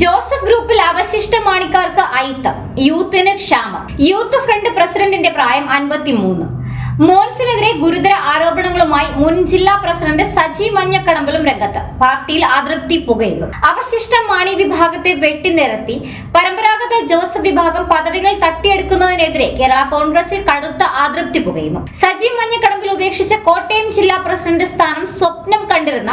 Joseph ഗ്രൂപ്പിൽ അവശിഷ്ട മാണിക്കാർക്ക് അയിത്തം, യൂത്തിന് ക്ഷാമം. Youth front പ്രസിഡന്റിന്റെ പ്രായം 53. മോൻസിനെതിരെ ഗുരുതര ആരോപണങ്ങളുമായി മുൻ ജില്ലാ പ്രസിഡന്റ് സജി മഞ്ഞക്കടമ്പലും രംഗത്ത്. പാർട്ടിയിൽ അതൃപ്തി പുകയുന്നു. അവശിഷ്ട മാണി വിഭാഗത്തെ വെട്ടിനിരത്തി പരമ്പരാഗത ജോസഫ് വിഭാഗം പദവികൾ തട്ടിയെടുക്കുന്നതിനെതിരെ കേരള കോൺഗ്രസിൽ കടുത്ത അതൃപ്തി പുകയുന്നു. സജി മഞ്ഞക്കടമ്പിൽ ഉപേക്ഷിച്ച കോട്ടയം ജില്ലാ പ്രസിഡന്റ് സ്ഥാനം സ്വപ്നം കണ്ടിരുന്ന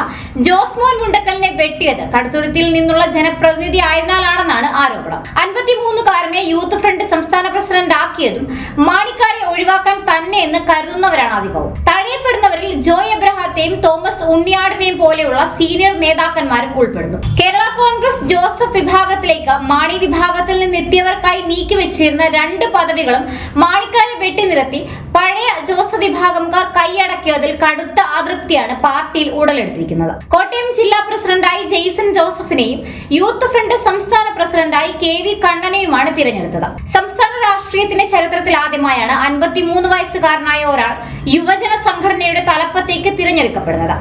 ജോസ് മോൻ മുണ്ടക്കലിനെ വെട്ടിയത് കടുത്തുരുത്തിയിൽ നിന്നുള്ള ജനപ്രതിനിധി ആയതിനാലാണെന്നാണ് ആരോപണം. 53-കാരനെ യൂത്ത് ഫ്രണ്ട് സംസ്ഥാന പ്രസിഡന്റ് ആക്കിയതും മാണിക്കാരെ ഒഴിവാക്കാൻ തന്നെ എന്ന് കരുതുന്നവരാണ് അധികവും. തഴയപ്പെടുന്നവരിൽ ജോയ് എബ്രഹാത്തെയും തോമസ് ഉണ്ണിയാടിനെയും പോലെയുള്ള സീനിയർ നേതാക്കന്മാരും ഉൾപ്പെടുന്നു. കേരള കോൺഗ്രസ് ജോസഫ് വിഭാഗത്തിലേക്ക് മാണി വിഭാഗത്തിൽ നിന്നെത്തിയവർക്കായി നീക്കിവെച്ചിരുന്ന 2 പദവികളും മാണിക്കാരെ വെട്ടിനിരത്തി പഴയ ജോസഫ് വിഭാഗംകാർ കൈയടക്കിയതിൽ കടുത്ത അതൃപ്തിയാണ് പാർട്ടിയിൽ ഉടലെടുത്തിരിക്കുന്നത്. കോട്ടയം ജില്ലാ പ്രസിഡന്റായി ജെയ്സൺ ജോസഫിനെയും യൂത്ത് ഫ്രണ്ട് സംസ്ഥാന പ്രസിഡന്റായി KV കണ്ണനെയുമാണ് തിരഞ്ഞെടുത്തത്. സംസ്ഥാന രാഷ്ട്രീയത്തിന്റെ ചരിത്രത്തിൽ ആദ്യമായാണ് 53 വയസ്സുകാരനായ ഒരാൾ യുവജന സംഘടനയുടെ തലപ്പത്തേക്ക് തിരഞ്ഞെടുക്കപ്പെടുന്നത്.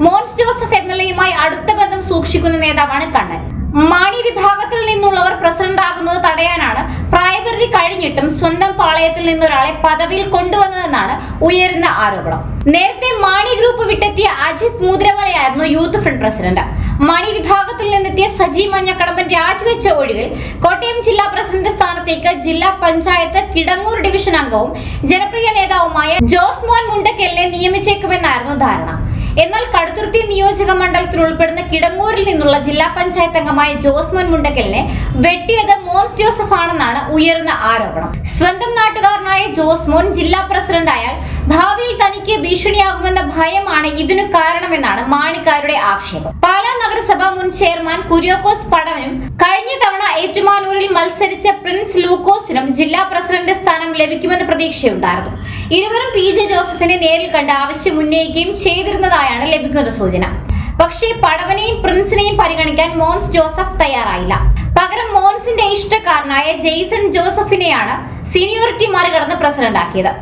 മോൻസ് ജോസഫ് MLA-യുമായി അടുത്ത ബന്ധം സൂക്ഷിക്കുന്ന നേതാവാണ് കണ്ണൻ. മാണി വിഭാഗത്തിൽ നിന്നുള്ളവർ പ്രസിഡന്റ് ആകുന്നത് തടയാനാണ് പ്രായപരിധി കഴിഞ്ഞിട്ടും സ്വന്തം പാളയത്തിൽ നിന്നൊരാളെ പദവിയിൽ കൊണ്ടുവന്നതെന്നാണ് ഉയരുന്ന ആരോപണം. നേരത്തെ മാണി ഗ്രൂപ്പ് വിട്ടെത്തിയ അജിത് മുദ്രമലയായിരുന്നു യൂത്ത് ഫ്രണ്ട് പ്രസിഡന്റ്. മാണി വിഭാഗത്തിൽ നിന്നെത്തിയ സജി മഞ്ഞക്കടമ്പൻ രാജിവെച്ച ഒഴിവിൽ കോട്ടയം ജില്ലാ പ്രസിഡന്റ് സ്ഥാനത്തേക്ക് ജില്ലാ പഞ്ചായത്ത് കിടങ്ങൂർ ഡിവിഷൻ അംഗവും ജനപ്രിയ നേതാവുമായ ജോസ് മോൻ മുണ്ടക്കലിനെ നിയമിച്ചേക്കുമെന്നായിരുന്നു ധാരണ. എന്നാൽ കടുത്തുരുത്തി നിയോജക മണ്ഡലത്തിൽ ഉൾപ്പെടുന്ന കിടങ്ങൂരിൽ നിന്നുള്ള ജില്ലാ പഞ്ചായത്ത് അംഗമായ ജോസ് മോൻ മുണ്ടക്കലിനെ വെട്ടിയത് മോൻസ് ജോസഫ് ആണെന്നാണ് ഉയരുന്ന ആരോപണം. സ്വന്തം നാട്ടുകാരനായ ജോസ് മോൻ ജില്ലാ പ്രസിഡന്റായാൽ ഭാവിയിൽ തനിക്ക് ഭീഷണിയാകുമെന്ന ഭയമാണ് ഇതിനു കാരണമെന്നാണ് മാണിക്കാരുടെ ആക്ഷേപം. പാലാ നഗരസഭ മുൻ ചെയർമാൻ കുര്യാക്കോസ് പടവനും കഴിഞ്ഞ തവണ ഏറ്റുമാനൂരിൽ മത്സരിച്ച പ്രിൻസ് ലൂക്കോസിനും ജില്ലാ പ്രസിഡന്റ് സ്ഥാനം ലഭിക്കുമെന്ന പ്രതീക്ഷയുണ്ടായിരുന്നു. ഇരുവരും PJ ജോസഫിനെ നേരിൽ കണ്ട് ആവശ്യം ഉന്നയിക്കുകയും ചെയ്തിരുന്നതായാണ് ലഭിക്കുന്ന സൂചന. പക്ഷേ പടവനെയും പ്രിൻസിനെയും പരിഗണിക്കാൻ മോൻസ് ജോസഫ് തയ്യാറായില്ല. പകരം മോൻസിന്റെ ഇഷ്ടക്കാരനായ ജെയ്സൺ ജോസഫിനെയാണ് സീനിയോറിറ്റി മറികടന്ന് പ്രസിഡന്റ് ആക്കിയത്.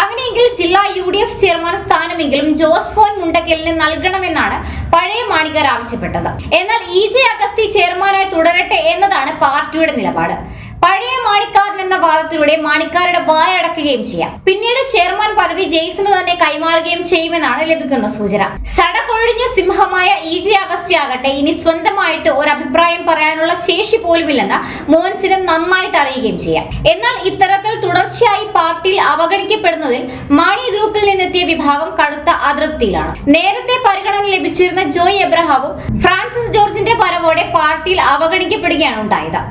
അങ്ങനെയെങ്കിൽ ജില്ലാ UDF ചെയർമാൻ സ്ഥാനമെങ്കിലും ജോസ് മോൻ മുണ്ടക്കലിന് നൽകണമെന്നാണ് പഴയ മാണിക്കാർ ആവശ്യപ്പെട്ടത്. എന്നാൽ EJ അഗസ്തി ചെയർമാനായി തുടരട്ടെ എന്നതാണ് പാർട്ടിയുടെ നിലപാട്. പഴയ മാണിക്കാരൻ എന്ന വാദത്തിലൂടെ മാണിക്കാരുടെ വായടക്കുകയും ചെയ്യാം. പിന്നീട് ചെയർമാൻ പദവി ജെയ്സന് തന്നെ കൈമാറുകയും ചെയ്യുമെന്നാണ് ലഭിക്കുന്ന സൂചന. സടകൊഴിഞ്ഞ സിംഹമായ EJ അഗസ്തി ആകട്ടെ ഇനി സ്വന്തമായിട്ട് ഒരു അഭിപ്രായം പറയാനുള്ള ശേഷി പോലുമില്ലെന്ന് മോൻസിന് നന്നായിട്ട് അറിയുകയും ചെയ്യാം. എന്നാൽ ഇത്തരത്തിൽ തുടർച്ചയായി പാർട്ടിയിൽ അവഗണിക്കപ്പെടുന്നതിൽ മാണി ഗ്രൂപ്പിൽ നിന്നെത്തിയ വിഭാഗം കടുത്ത അതൃപ്തിയിലാണ്. നേരത്തെ പരിഗണന ലഭിച്ചിരുന്ന ജോയ് എബ്രഹാമും ഫ്രാൻസിസ് ജോർജിന്റെ വരവോടെ പാർട്ടിയിൽ അവഗണിക്കപ്പെടുകയാണ് ഉണ്ടായത്.